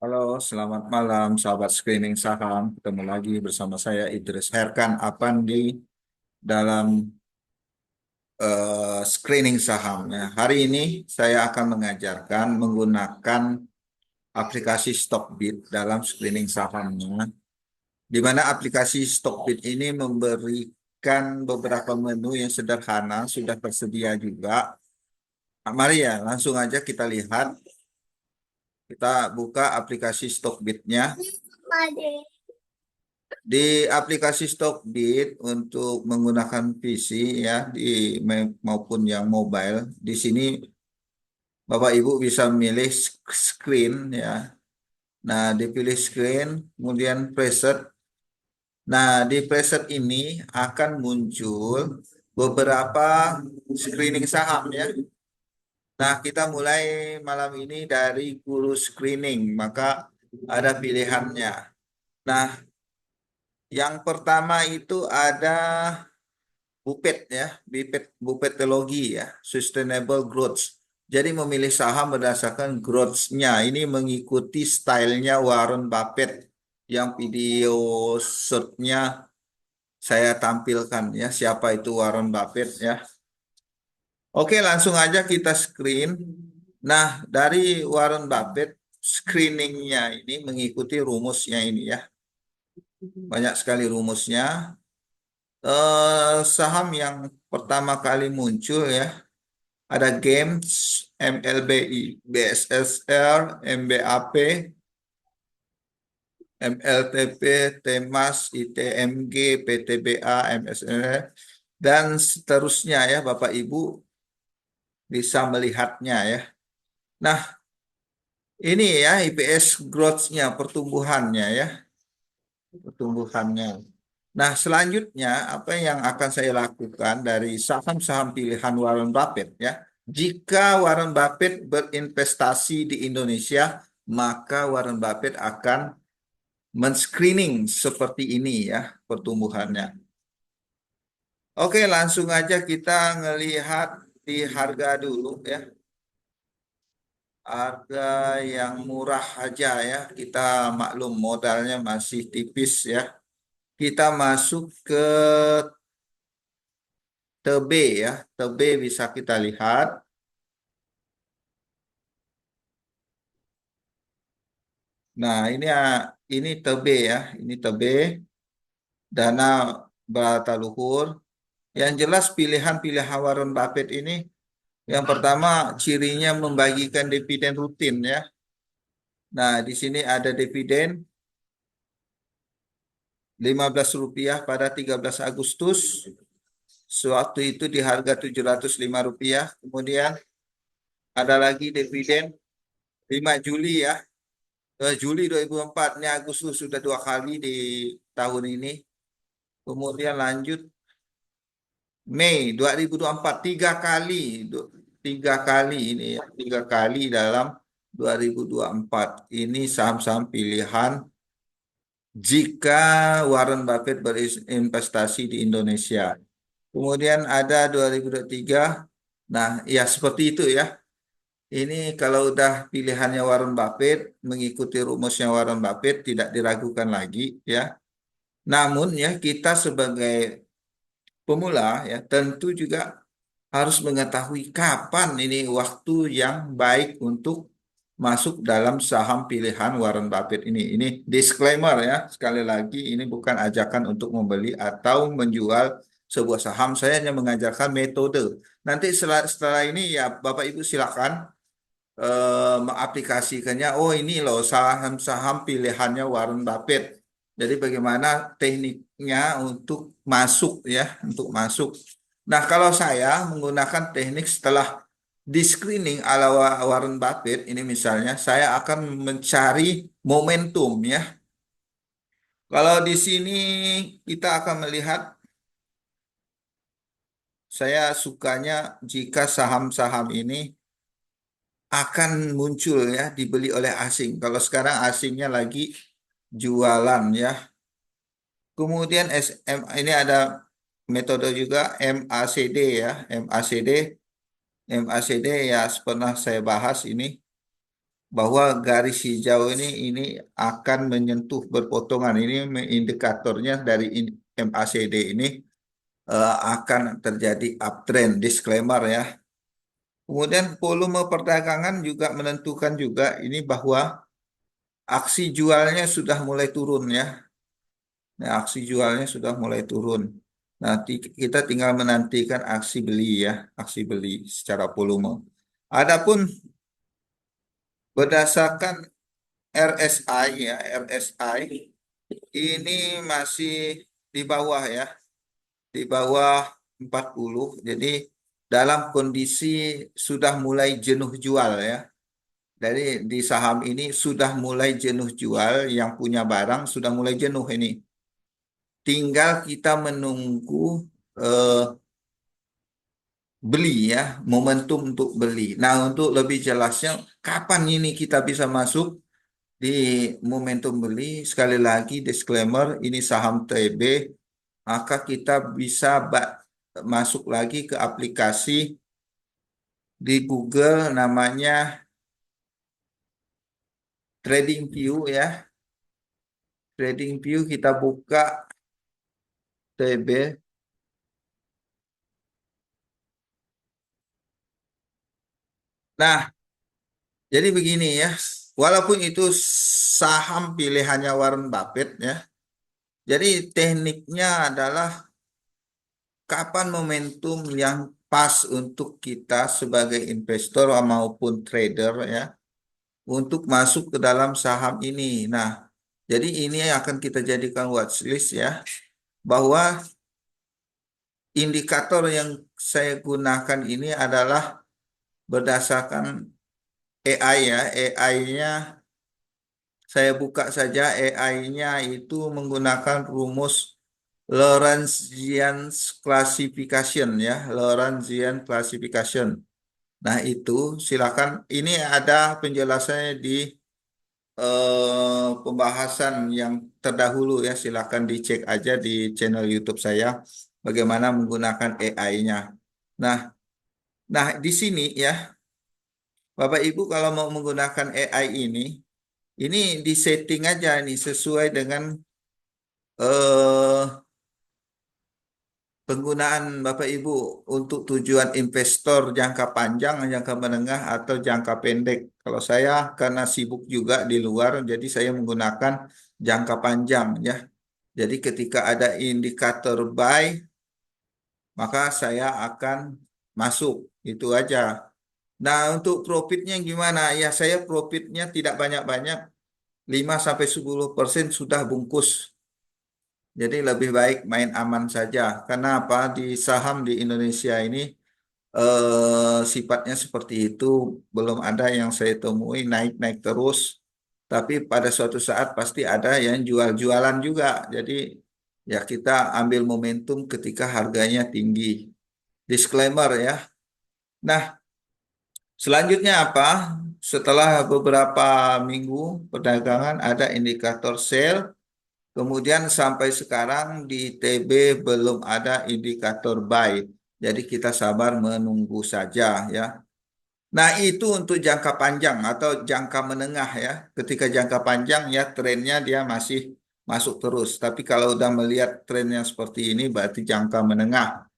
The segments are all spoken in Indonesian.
Halo, selamat malam sahabat screening saham. Ketemu lagi bersama saya Idris Herkan Apandi dalam screening saham. Nah, hari ini saya akan mengajarkan menggunakan aplikasi Stockbit dalam screening sahamnya, di mana aplikasi Stockbit ini memberikan beberapa menu yang sederhana, sudah tersedia juga. Nah, mari ya, langsung aja kita lihat. Kita buka aplikasi Stockbit-nya. Di aplikasi Stockbit untuk menggunakan PC ya maupun yang mobile, di sini Bapak Ibu bisa memilih screen ya. Nah, dipilih screen, kemudian preset. Nah, di preset ini akan muncul beberapa screening saham ya. Nah, kita mulai malam ini dari guru screening, maka ada pilihannya. Nah, yang pertama itu ada Bupet ya, Bupetologi ya, Sustainable Growth. Jadi memilih saham berdasarkan growth-nya. Ini mengikuti stylenya Warren Buffett yang video shoot-nya saya tampilkan ya. Siapa itu Warren Buffett ya. Oke, langsung aja kita screen. Nah, dari Warren Buffett, screeningnya ini mengikuti rumusnya ini ya. Banyak sekali rumusnya. Saham yang pertama kali muncul ya. Ada Games, MLBI, BSSR, MBAP, MLTP, Temas, ITMG, PTBA, MSR, dan seterusnya ya Bapak Ibu bisa melihatnya ya. Nah, ini ya IPS growth-nya, pertumbuhannya ya, pertumbuhannya. Nah, selanjutnya apa yang akan saya lakukan dari saham-saham pilihan Warren Buffett ya. Jika Warren Buffett berinvestasi di Indonesia, maka Warren Buffett akan men-screening seperti ini ya pertumbuhannya. Oke, langsung aja kita ngelihat di harga dulu ya. Harga yang murah aja ya. Kita maklum modalnya masih tipis ya. Kita masuk ke TB ya. TB bisa kita lihat. Nah, ini TB ya. Ini TB dana bata luhur. Yang jelas pilihan-pilihan Warren Buffett ini yang pertama cirinya membagikan dividen rutin ya. Nah, di sini ada dividen Rp15 pada 13 Agustus. Sewaktu itu di harga Rp705. Kemudian ada lagi dividen 5 Juli ya. Juli 2004, ini Agustus sudah dua kali di tahun ini. Kemudian lanjut Mei 2024, tiga kali ini ya, tiga kali dalam 2024. Ini saham-saham pilihan jika Warren Buffett berinvestasi di Indonesia. Kemudian ada 2023. Nah, ya seperti itu ya. Ini kalau udah pilihannya Warren Buffett, mengikuti rumusnya Warren Buffett, tidak diragukan lagi ya. Namun ya kita sebagai pemula ya tentu juga harus mengetahui kapan ini waktu yang baik untuk masuk dalam saham pilihan Warren Buffett ini. Ini disclaimer ya, sekali lagi ini bukan ajakan untuk membeli atau menjual sebuah saham. Saya hanya mengajarkan metode. Nanti setelah ini ya Bapak Ibu silakan mengaplikasikannya. Oh ini loh saham-saham pilihannya Warren Buffett. Jadi bagaimana tekniknya untuk masuk ya, untuk masuk. Nah kalau saya menggunakan teknik setelah di screening ala Warren Buffett ini misalnya, saya akan mencari momentum ya. Kalau di sini kita akan melihat, saya sukanya jika saham-saham ini akan muncul ya dibeli oleh asing. Kalau sekarang asingnya lagi jualan ya. Kemudian ini ada metode juga MACD ya. MACD ya pernah saya bahas ini. bahwa garis hijau ini akan menyentuh berpotongan. Ini indikatornya dari MACD ini akan terjadi uptrend, disclaimer ya. Kemudian volume perdagangan juga menentukan juga ini bahwa aksi jualnya sudah mulai turun ya. Nah, aksi jualnya sudah mulai turun. Nanti kita tinggal menantikan aksi beli ya, aksi beli secara volume. Adapun berdasarkan RSI ya, RSI ini masih di bawah ya, di bawah 40. Jadi dalam kondisi sudah mulai jenuh jual ya. Dari di saham ini sudah mulai jenuh jual, yang punya barang sudah mulai jenuh ini. Tinggal kita menunggu eh, beli ya, momentum untuk beli. Nah, untuk lebih jelasnya, kapan ini kita bisa masuk di momentum beli? Sekali lagi disclaimer, ini saham TB, maka kita bisa masuk lagi ke aplikasi di Google namanya TradingView ya. TradingView kita buka TB. Nah, jadi begini ya, walaupun itu saham pilihannya Warren Buffett ya, jadi tekniknya adalah kapan momentum yang pas untuk kita sebagai investor maupun trader ya, untuk masuk ke dalam saham ini. Nah, jadi ini yang akan kita jadikan watchlist ya, bahwa indikator yang saya gunakan ini adalah berdasarkan AI ya, AI-nya saya buka saja AI-nya itu menggunakan rumus Lorentzian Classification ya, Lorentzian Classification. Nah, itu silakan ini ada penjelasannya di pembahasan yang terdahulu ya, silakan dicek aja di channel YouTube saya bagaimana menggunakan AI-nya. Nah, nah di sini ya, Bapak Ibu kalau mau menggunakan AI ini disetting aja nih sesuai dengan eh, penggunaan Bapak Ibu untuk tujuan investor jangka panjang, jangka menengah, atau jangka pendek. Kalau saya karena sibuk juga di luar, jadi saya menggunakan jangka panjang ya. Jadi ketika ada indikator buy, maka saya akan masuk. Itu aja. Nah, untuk profitnya gimana? Ya, saya profitnya tidak banyak-banyak, 5-10% sudah bungkus. Jadi lebih baik main aman saja. Karena apa? Di saham di Indonesia ini sifatnya seperti itu. Belum ada yang saya temui naik-naik terus. Tapi pada suatu saat pasti ada yang jual-jualan juga. Jadi ya kita ambil momentum ketika harganya tinggi. Disclaimer ya. Nah, selanjutnya apa? Setelah beberapa minggu perdagangan ada indikator sell. Kemudian sampai sekarang di TB belum ada indikator buy. Jadi kita sabar menunggu saja ya. Nah, itu untuk jangka panjang atau jangka menengah ya. Ketika jangka panjang ya trennya dia masih masuk terus. Tapi kalau udah melihat trennya seperti ini berarti jangka menengah.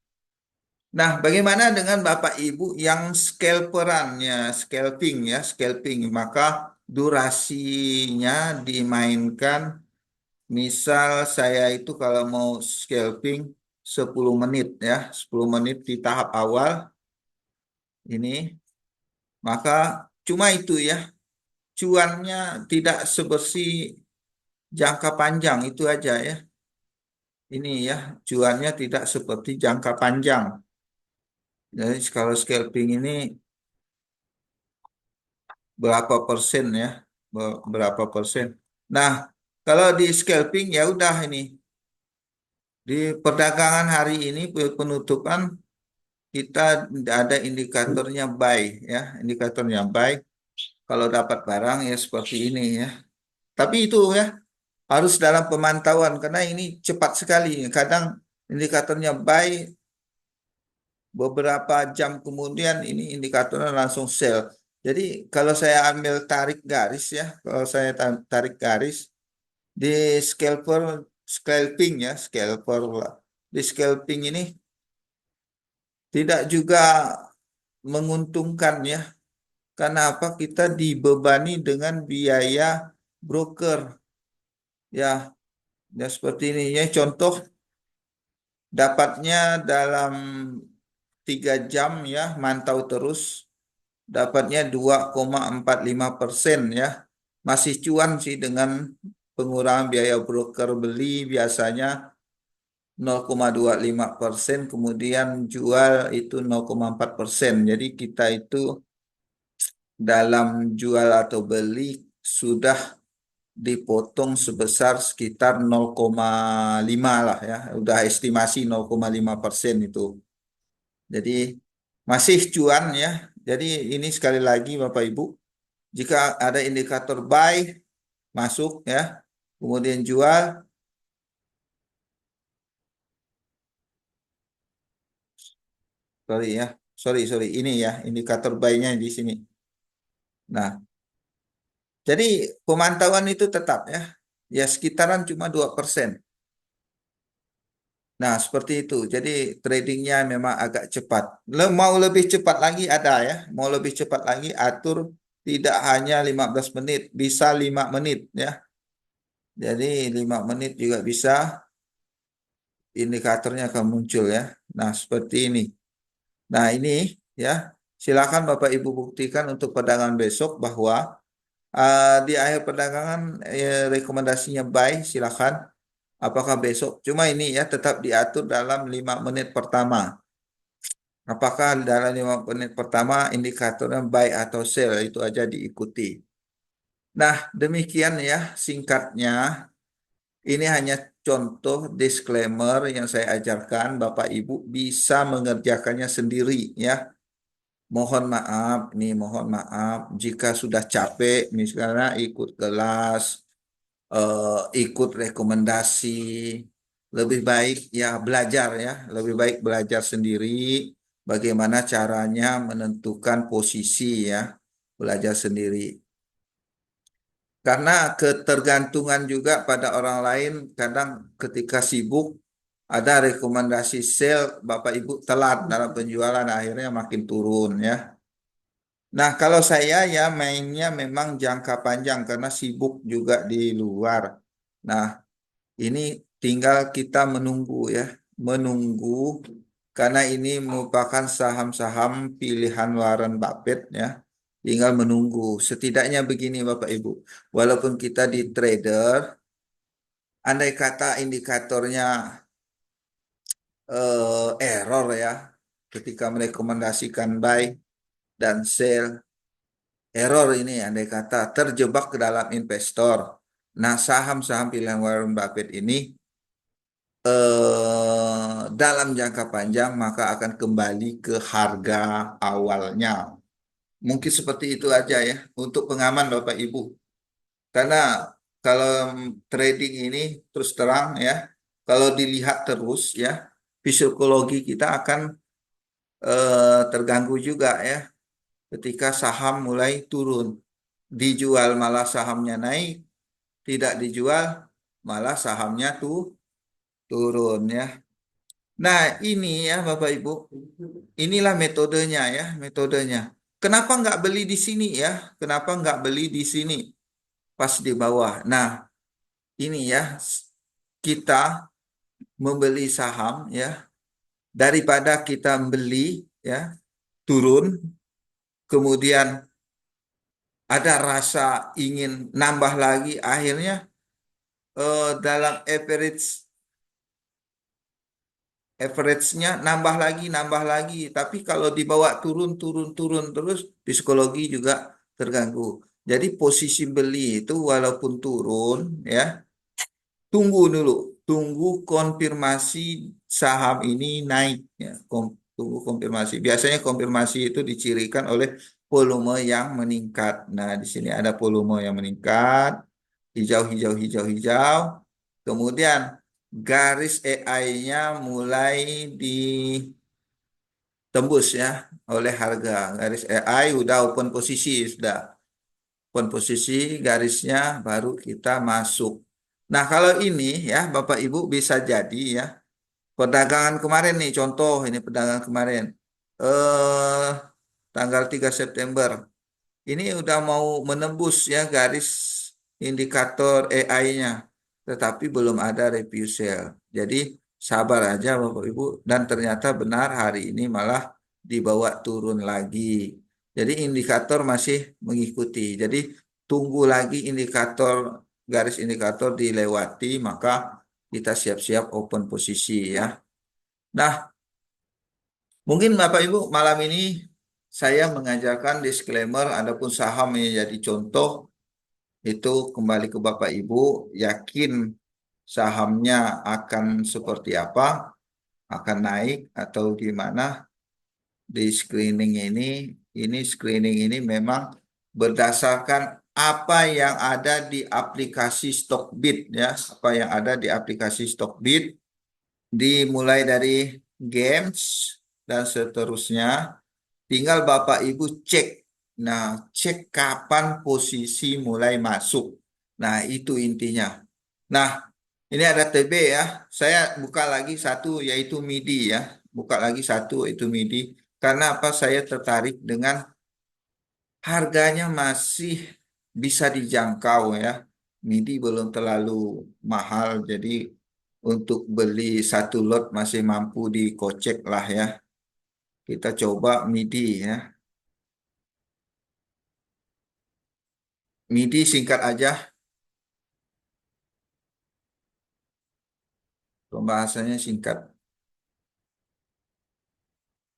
Nah, bagaimana dengan Bapak Ibu yang scalperannya, scalping ya, scalping, maka durasinya dimainkan. Misal saya itu kalau mau scalping 10 menit ya, 10 menit di tahap awal ini, maka cuma itu ya, cuannya tidak sebersih jangka panjang itu aja ya. Ini ya, cuannya tidak seperti jangka panjang. Jadi kalau scalping ini berapa persen ya, berapa persen. Nah, kalau di scalping ya udah ini, di perdagangan hari ini penutupan kita ada indikatornya buy ya, indikatornya buy. Kalau dapat barang ya seperti ini ya. Tapi itu ya harus dalam pemantauan karena ini cepat sekali. Kadang indikatornya buy beberapa jam kemudian ini indikatornya langsung sell. Jadi kalau saya ambil tarik garis ya, kalau saya tarik garis di scalper, scalping ya, scalper lah. Di scalping ini tidak juga menguntungkan ya. Karena apa? Kita dibebani dengan biaya broker ya, ya seperti ini ya. Contoh dapatnya dalam 3 jam ya, mantau terus dapatnya 2,45% ya. Masih cuan sih dengan pengurangan biaya broker beli biasanya 0,25%, kemudian jual itu 0,4%. Jadi kita itu dalam jual atau beli sudah dipotong sebesar sekitar 0,5 lah ya. Udah estimasi 0,5% itu. Jadi masih cuan ya. Jadi ini sekali lagi Bapak Ibu, jika ada indikator buy masuk ya, kemudian jual, sorry ya, sorry ini ya indikator buy-nya di sini. Nah, jadi pemantauan itu tetap ya, ya sekitaran cuma 2%. Nah, seperti itu. Jadi tradingnya memang agak cepat. Mau lebih cepat lagi ada ya. Mau lebih cepat lagi atur tidak hanya 15 menit, bisa 5 menit ya. Jadi 5 menit juga bisa indikatornya akan muncul ya. Nah, seperti ini. Nah, ini ya. Silakan Bapak Ibu buktikan untuk perdagangan besok bahwa di akhir perdagangan rekomendasinya buy silakan. Apakah besok? Cuma ini ya tetap diatur dalam 5 menit pertama. Apakah dalam 5 menit pertama indikatornya buy atau sell itu aja diikuti. Nah, demikian ya singkatnya. Ini hanya contoh disclaimer yang saya ajarkan. Bapak Ibu bisa mengerjakannya sendiri ya. Mohon maaf, nih mohon maaf jika sudah capek misalnya ikut kelas, ikut rekomendasi, lebih baik ya belajar ya, lebih baik belajar sendiri bagaimana caranya menentukan posisi ya, belajar sendiri. Karena ketergantungan juga pada orang lain, kadang ketika sibuk ada rekomendasi sale, Bapak Ibu telat dalam penjualan akhirnya makin turun ya. Nah, kalau saya ya mainnya memang jangka panjang karena sibuk juga di luar. Nah, ini tinggal kita menunggu ya, menunggu karena ini merupakan saham-saham pilihan Warren Buffett ya. Tinggal menunggu. Setidaknya begini Bapak Ibu, walaupun kita di trader, andai kata indikatornya error ya, ketika merekomendasikan buy dan sell, error ini andai kata terjebak ke dalam investor. Nah, saham-saham pilihan Warren Buffett ini dalam jangka panjang maka akan kembali ke harga awalnya. Mungkin seperti itu aja ya untuk pengaman Bapak Ibu. Karena kalau trading ini terus terang ya, kalau dilihat terus ya, psikologi kita akan terganggu juga ya ketika saham mulai turun. Dijual malah sahamnya naik, tidak dijual malah sahamnya tuh turun ya. Nah, ini ya Bapak Ibu, inilah metodenya ya, metodenya. Kenapa nggak beli di sini ya? Kenapa nggak beli di sini pas di bawah? Nah, ini ya, kita membeli saham ya, daripada kita beli ya, turun, kemudian ada rasa ingin nambah lagi, akhirnya dalam average-nya nambah lagi. Tapi kalau dibawa turun terus, psikologi juga terganggu. Jadi posisi beli itu walaupun turun, ya tunggu dulu, tunggu konfirmasi saham ini naik. Ya, tunggu konfirmasi. Biasanya konfirmasi itu dicirikan oleh volume yang meningkat. Nah, di sini ada volume yang meningkat, hijau, hijau, hijau, hijau. Kemudian garis AI-nya mulai di tembus ya oleh harga garis AI udah open posisi sudah open posisi garisnya baru kita masuk. Nah kalau ini ya Bapak Ibu bisa jadi ya perdagangan kemarin nih contoh ini perdagangan kemarin eh tanggal 3 September ini udah mau menembus ya garis indikator AI-nya, tetapi belum ada review sale. Jadi sabar aja Bapak Ibu dan ternyata benar hari ini malah dibawa turun lagi. Jadi indikator masih mengikuti. Jadi tunggu lagi indikator garis indikator dilewati maka kita siap-siap open posisi ya. Nah, mungkin Bapak Ibu malam ini saya mengajarkan disclaimer adapun saham yang jadi contoh itu kembali ke Bapak Ibu, yakin sahamnya akan seperti apa, akan naik atau gimana di screening ini screening ini memang berdasarkan apa yang ada di aplikasi Stockbit ya, apa yang ada di aplikasi Stockbit, dimulai dari games dan seterusnya. Tinggal Bapak Ibu cek. Nah, cek kapan posisi mulai masuk. Nah, itu intinya. Nah, ini ada TB ya. Saya buka lagi satu yaitu MIDI ya. Buka lagi satu itu MIDI. Karena apa? Saya tertarik dengan harganya masih bisa dijangkau ya. MIDI belum terlalu mahal. Jadi untuk beli satu lot masih mampu dikocek lah ya. Kita coba MIDI ya. MIDI singkat aja, pembahasannya singkat.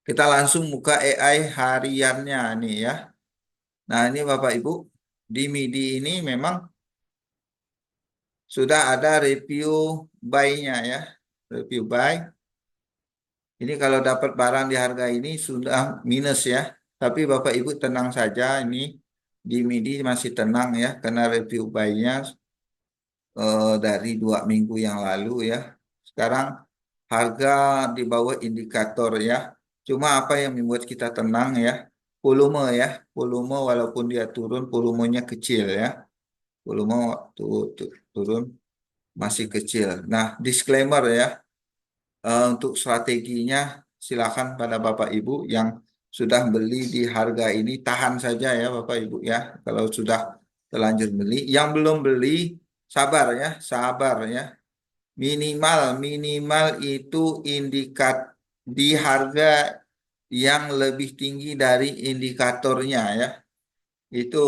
Kita langsung buka AI hariannya nih ya. Nah ini Bapak Ibu, di MIDI ini memang sudah ada review buy-nya ya. Review buy. Ini kalau dapat barang di harga ini sudah minus ya. Tapi Bapak Ibu tenang saja ini di MIDI masih tenang ya. Karena review buy-nya dari 2 minggu yang lalu ya. Sekarang harga di bawah indikator ya. Cuma apa yang membuat kita tenang ya? Volume ya. Volume walaupun dia turun, volumenya kecil ya. Volume turun masih kecil. Nah, disclaimer ya. Untuk strateginya silakan pada Bapak Ibu yang sudah beli di harga ini tahan saja ya Bapak Ibu ya. Kalau sudah terlanjur beli, yang belum beli sabar ya, sabar ya. Minimal itu indikat di harga yang lebih tinggi dari indikatornya ya. Itu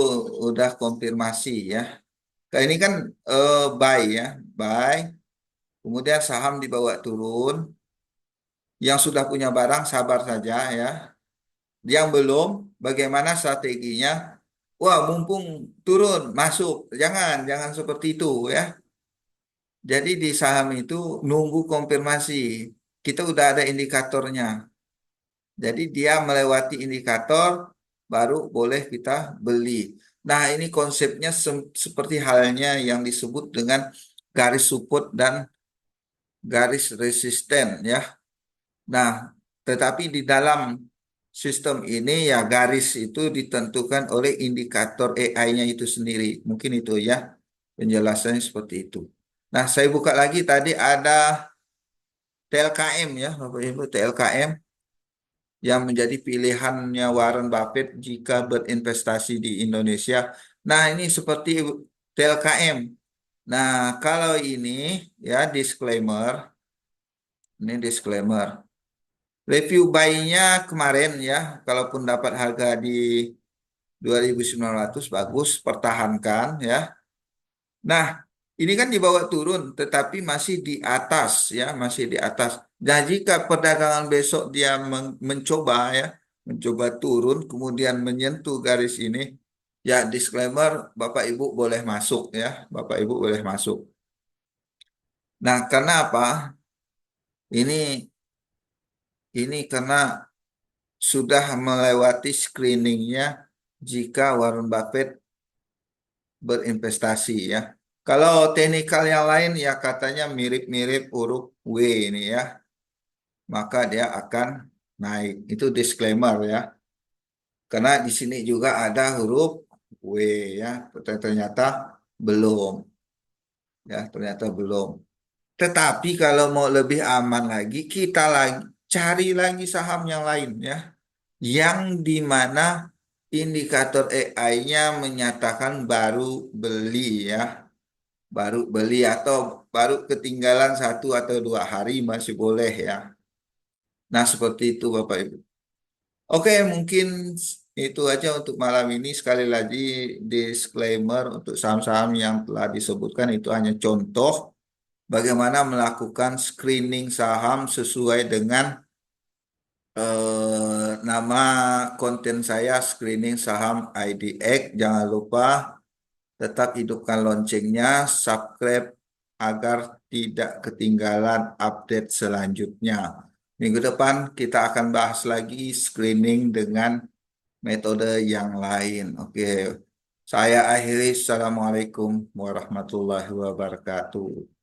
udah konfirmasi ya. Ini kan buy ya, buy. Kemudian saham dibawa turun. Yang sudah punya barang sabar saja ya. Yang belum, bagaimana strateginya? Wah, mumpung turun, masuk. Jangan seperti itu ya. Jadi di saham itu nunggu konfirmasi. Kita udah ada indikatornya. Jadi dia melewati indikator, baru boleh kita beli. Nah, ini konsepnya seperti halnya yang disebut dengan garis support dan garis resisten ya. Nah, tetapi di dalam sistem ini ya garis itu ditentukan oleh indikator AI-nya itu sendiri. Mungkin itu ya penjelasannya seperti itu. Nah, saya buka lagi tadi ada TLKM ya, Bapak Ibu, TLKM yang menjadi pilihannya Warren Buffett jika berinvestasi di Indonesia. Nah, ini seperti TLKM. Nah, kalau ini ya disclaimer. Review buy-nya kemarin ya, kalaupun dapat harga di 2.900 bagus, pertahankan ya. Nah, ini kan dibawa turun, tetapi masih di atas ya, masih di atas. Nah, jika perdagangan besok dia mencoba ya, mencoba turun, kemudian menyentuh garis ini, ya disclaimer, Bapak Ibu boleh masuk ya, Bapak Ibu boleh masuk. Nah, karena apa? Ini karena sudah melewati screeningnya jika Warren Buffett berinvestasi ya. Kalau teknikal yang lain ya katanya mirip-mirip huruf W ini ya, maka dia akan naik. Itu disclaimer ya. Karena di sini juga ada huruf W ya. Ternyata belum ya, ternyata belum. Tetapi kalau mau lebih aman lagi, kita lagi cari lagi saham yang lain ya, yang di mana indikator AI-nya menyatakan baru beli ya, baru beli atau baru ketinggalan 1 atau 2 hari masih boleh ya. Nah, seperti itu Bapak Ibu. Oke, mungkin itu aja untuk malam ini. Sekali lagi disclaimer untuk saham-saham yang telah disebutkan itu hanya contoh bagaimana melakukan screening saham sesuai dengan nama konten saya, screening saham IDX. Jangan lupa tetap hidupkan loncengnya, subscribe agar tidak ketinggalan update selanjutnya. Minggu depan kita akan bahas lagi screening dengan metode yang lain. Oke, saya akhiri. Assalamualaikum warahmatullahi wabarakatuh.